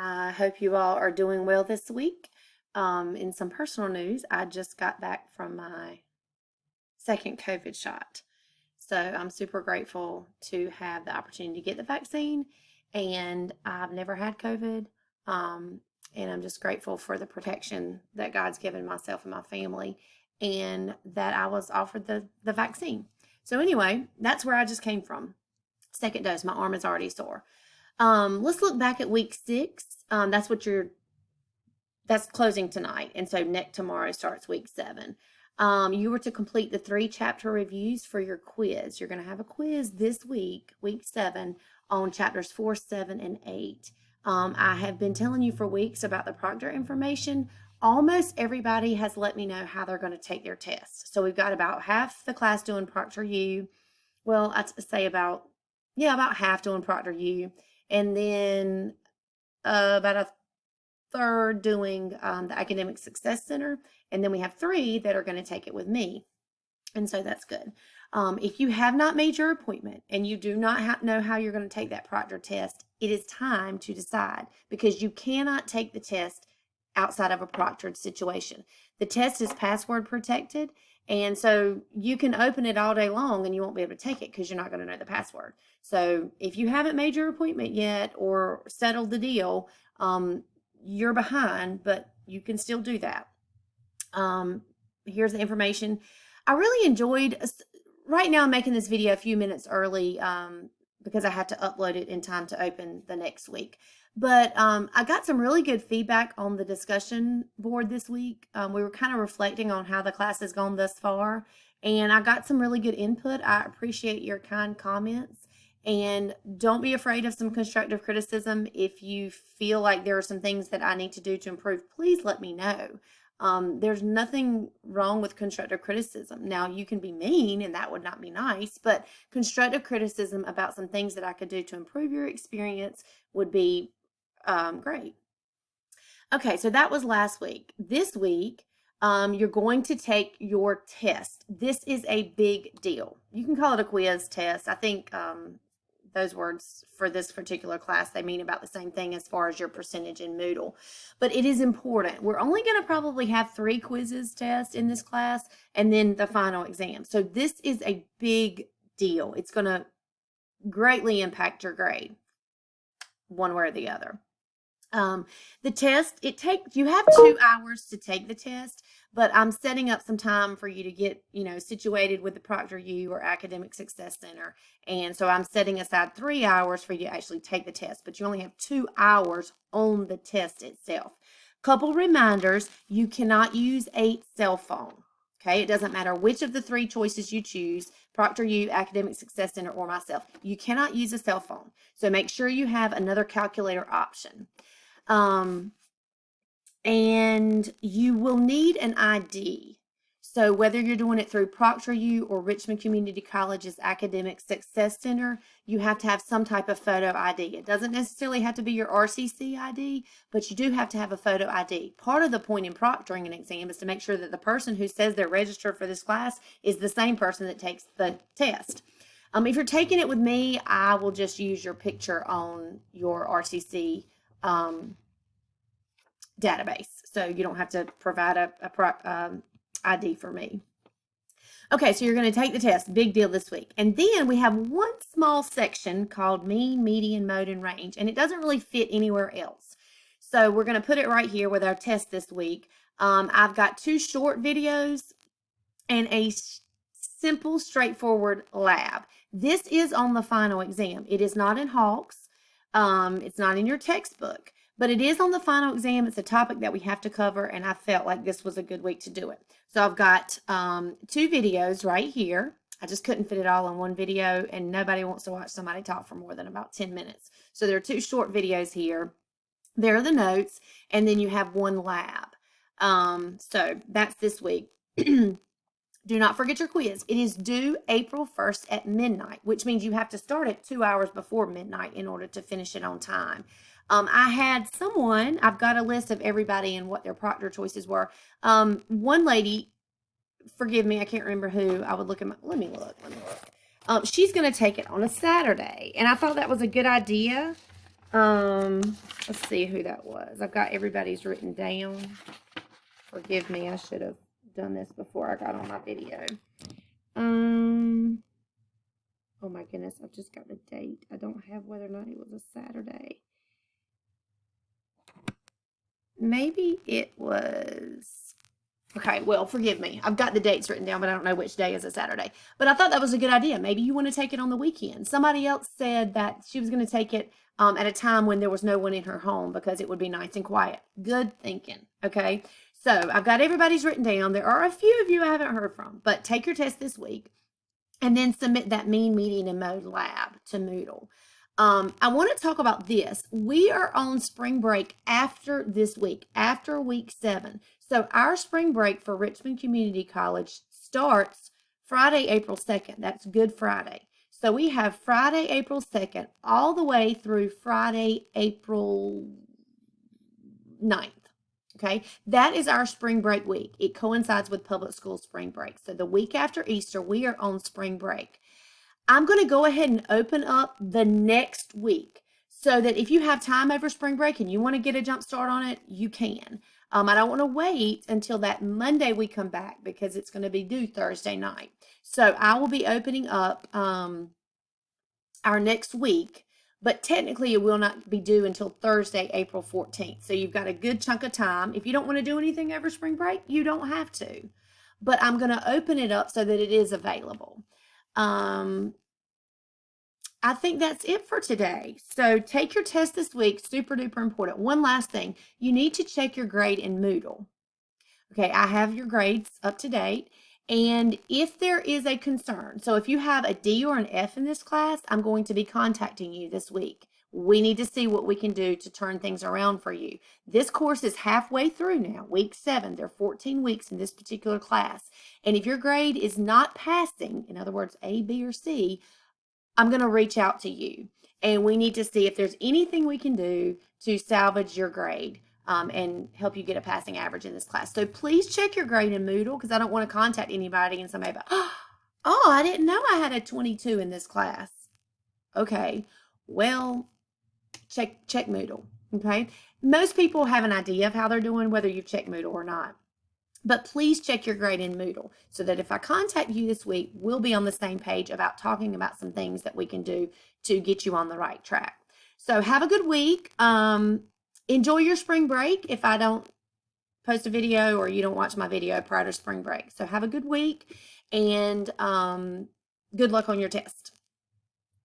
I hope you all are doing well this week. In some personal news, I just got back from my second COVID shot. So I'm super grateful to have the opportunity to get the vaccine. And I've never had COVID. Um, and I'm just grateful for the protection that God's given myself and my family and that I was offered the vaccine. So, anyway, that's where I just came from. Second dose, my arm is already sore. Let's look back at week 6. That's closing tonight, and so next tomorrow starts week 7. You were to complete the 3 chapter reviews for your quiz. You're going to have a quiz this week, week 7, on chapters 4, 7, and 8. I have been telling you for weeks about the proctor information. Almost everybody has let me know how they're going to take their test. So we've got about half the class doing Proctor U. Well, I'd say about half doing Proctor U, and then about a third doing the Academic Success Center, and then we have 3 that are going to take it with me. And so that's good. If you have not made your appointment and you do not know how you're going to take that proctor test, it is time to decide, because you cannot take the test outside of a proctored situation. The test is password protected, and so you can open it all day long and you won't be able to take it because you're not going to know the password. So if you haven't made your appointment yet or settled the deal, you're behind, but you can still do that. Here's the information. I really enjoyed, right now I'm making this video a few minutes early because I have to upload it in time to open the next week. But I got some really good feedback on the discussion board this week. We were kind of reflecting on how the class has gone thus far, and I got some really good input. I appreciate your kind comments. And don't be afraid of some constructive criticism. If you feel like there are some things that I need to do to improve, please let me know. There's nothing wrong with constructive criticism. Now, you can be mean, and that would not be nice, but constructive criticism about some things that I could do to improve your experience would be great. Okay, so that was last week. This week, you're going to take your test. This is a big deal. You can call it a quiz test. I think those words for this particular class, they mean about the same thing as far as your percentage in Moodle. But it is important. We're only going to probably have 3 quizzes test in this class and then the final exam. So this is a big deal. It's going to greatly impact your grade one way or the other. The test, you have 2 hours to take the test, but I'm setting up some time for you to get, situated with the Proctor U or Academic Success Center. And so I'm setting aside 3 hours for you to actually take the test, but you only have 2 hours on the test itself. Couple reminders: you cannot use a cell phone. Okay, it doesn't matter which of the 3 choices you choose, Proctor U, Academic Success Center, or myself. You cannot use a cell phone. So make sure you have another calculator option. And you will need an ID. So whether you're doing it through Proctor U or Richmond Community College's Academic Success Center, you have to have some type of photo ID. It doesn't necessarily have to be your RCC ID, but you do have to have a photo ID. Part of the point in proctoring an exam is to make sure that the person who says they're registered for this class is the same person that takes the test. If you're taking it with me, I will just use your picture on your RCC database, so you don't have to provide a ID for me. Okay, so you're going to take the test. Big deal this week. And then we have one small section called mean, median, mode, and range, and it doesn't really fit anywhere else. So we're going to put it right here with our test this week. I've got 2 short videos and a simple, straightforward lab. This is on the final exam. It is not in Hawks. It's not in your textbook, but it is on the final exam. It's a topic that we have to cover, and I felt like this was a good week to do it. So I've got 2 videos right here. I just couldn't fit it all in one video, and nobody wants to watch somebody talk for more than about 10 minutes. So there are 2 short videos here. There are the notes, and then you have 1 lab. So that's this week. Do not forget your quiz. It is due April 1st at midnight, which means you have to start it 2 hours before midnight in order to finish it on time. I've got a list of everybody and what their proctor choices were. One lady, forgive me, I can't remember who. I would look at let me look. She's going to take it on a Saturday, and I thought that was a good idea. Let's see who that was. I've got everybody's written down. Forgive me, I should have done this before I got on my video. Oh my goodness, I've just got the date. I don't have whether or not it was a Saturday. Maybe it was. Okay, well, forgive me. I've got the dates written down, but I don't know which day is a Saturday. But I thought that was a good idea. Maybe you want to take it on the weekend. Somebody else said that she was going to take it at a time when there was no one in her home because it would be nice and quiet. Good thinking. Okay, so I've got everybody's written down. There are a few of you I haven't heard from, but take your test this week and then submit that mean, median, and mode lab to Moodle. I want to talk about this. We are on spring break after this week, after week 7. So our spring break for Richmond Community College starts Friday, April 2nd. That's Good Friday. So we have Friday, April 2nd, all the way through Friday, April 9th. Okay, that is our spring break week. It coincides with public school spring break. So the week after Easter, we are on spring break. I'm going to go ahead and open up the next week so that if you have time over spring break and you want to get a jump start on it, you can. I don't want to wait until that Monday we come back because it's going to be due Thursday night. So I will be opening up our next week, but technically it will not be due until Thursday, April 14th. So you've got a good chunk of time. If you don't want to do anything over spring break, you don't have to. But I'm going to open it up so that it is available. I think that's it for today. So take your test this week. Super duper important. One last thing. You need to check your grade in Moodle. Okay, I have your grades up to date. And if there is a concern, so if you have a D or an F in this class, I'm going to be contacting you this week. We need to see what we can do to turn things around for you. This course is halfway through now, week 7. There are 14 weeks in this particular class. And if your grade is not passing, in other words, A, B, or C, I'm going to reach out to you. And we need to see if there's anything we can do to salvage your grade. And help you get a passing average in this class. So please check your grade in Moodle because I don't want to contact anybody and somebody about, oh, I didn't know I had a 22 in this class. Okay, well, check Moodle, okay? Most people have an idea of how they're doing, whether you've checked Moodle or not. But please check your grade in Moodle so that if I contact you this week, we'll be on the same page about talking about some things that we can do to get you on the right track. So have a good week. Enjoy your spring break if I don't post a video or you don't watch my video prior to spring break. So have a good week and good luck on your test.